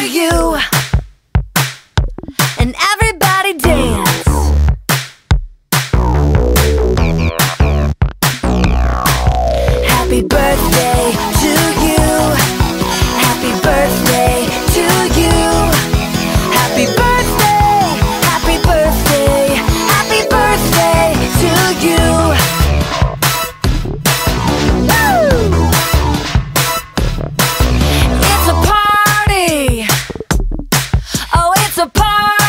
you, and everybody dance. Happy birthday to you. Happy birthday to you. Happy birthday, happy birthday, happy birthday to you. Woo! It's a party. Oh, it's a party.